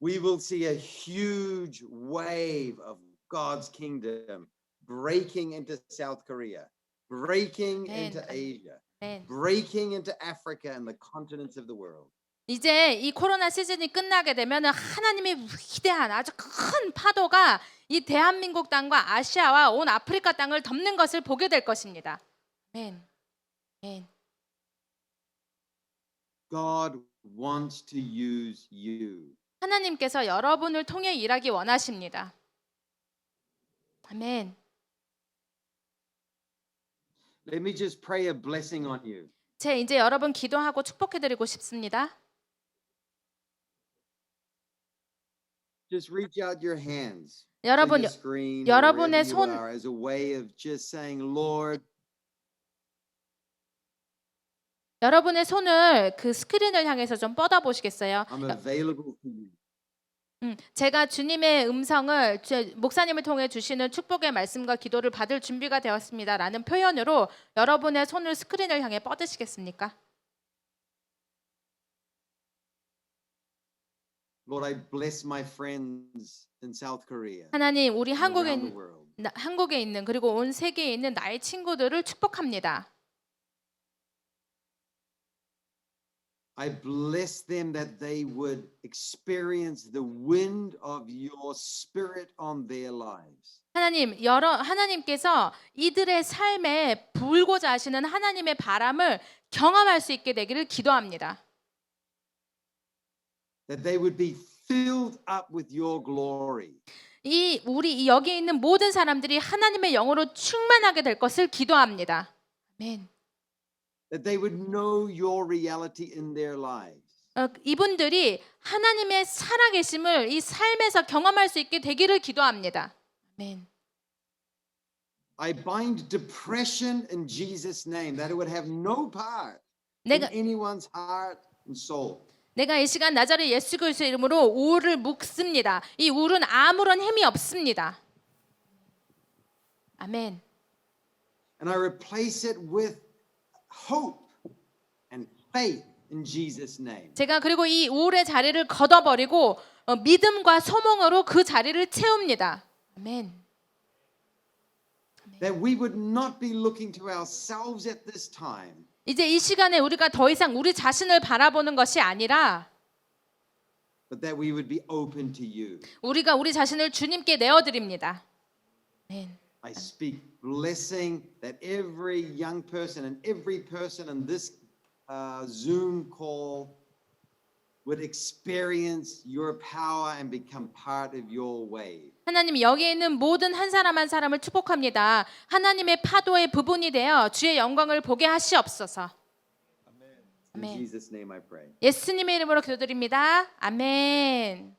we will see a huge wave of God's kingdom breaking into South Korea, breaking into Asia, breaking into Africa and the continents of the world.
이제 이 코로나 시즌이 끝나게 되면 하나님의 위대한 아주 큰 파도가 이 대한민국 땅과 아시아와 온 아프리카 땅을 덮는 것을 보게 될 것입니다. 아멘. 아멘.
God wants to use you.
하나님께서 여러분을 통해 일하기 원하십니다. 아멘.
Let me just pray a blessing on you.
이제 여러분 기도하고 축복해드리고 싶습니다.
Just reach out your hands.
여러분,
to the screen,
여러분의
wherever you are, as a way of just saying, Lord,
여러분의 손을 그 스크린을 향해서 좀 뻗어 보시겠어요?
I'm available to you.
제가 주님의 음성을 목사님을 통해 주시는 축복의 말씀과 기도를 받을 준비가 되었습니다라는 표현으로 여러분의 손을 스크린을 향해 뻗으시겠습니까?
Lord, I bless my friends in South Korea
하나님, 우리
and around the world.
한국에 있는 그리고 온 세계에 있는 나의 친구들을 축복합니다.
I bless them that they would experience the wind of your spirit on their lives.
하나님께서 이들의 삶에 불고자 하시는 하나님의 바람을 경험할 수 있게 되기를 기도합니다.
That they would be filled up with your glory.
우리 여기 있는 모든 사람들이 하나님의 영으로 충만하게 될 것을 기도합니다. 아멘.
That they would know your reality in their lives.
이분들이 하나님의 살아계심을 이 삶에서 경험할 수 있게 되기를 기도합니다. 아멘.
I bind depression in Jesus' name, that it would have no part in anyone's heart and soul.
내가 이 시간 나자렛 예수 그리스도의 이름으로 우울을 묶습니다. 이 우울은 아무런 힘이 없습니다. 아멘.
And I replace it with hope and faith in Jesus' name.
제가 그리고 이 우울의 자리를 걷어버리고 믿음과 소망으로 그 자리를 채웁니다. 아멘.
That we would not be looking to ourselves at this time.
이제 이 시간에 우리가 더 이상 우리 자신을 바라보는 것이 아니라
But that we would be open to you.
우리가 우리 자신을 주님께 내어드립니다. 아멘.
I speak blessing that every young person and every person in this Zoom call would experience your power and become part of your wave.
하나님 여기에 있는 모든 한 사람 한 사람을 축복합니다. 하나님의 파도의 부분이 되어 주의 영광을 보게 하시옵소서.
In Jesus' name I pray.
예수님의 이름으로 기도드립니다. 아멘.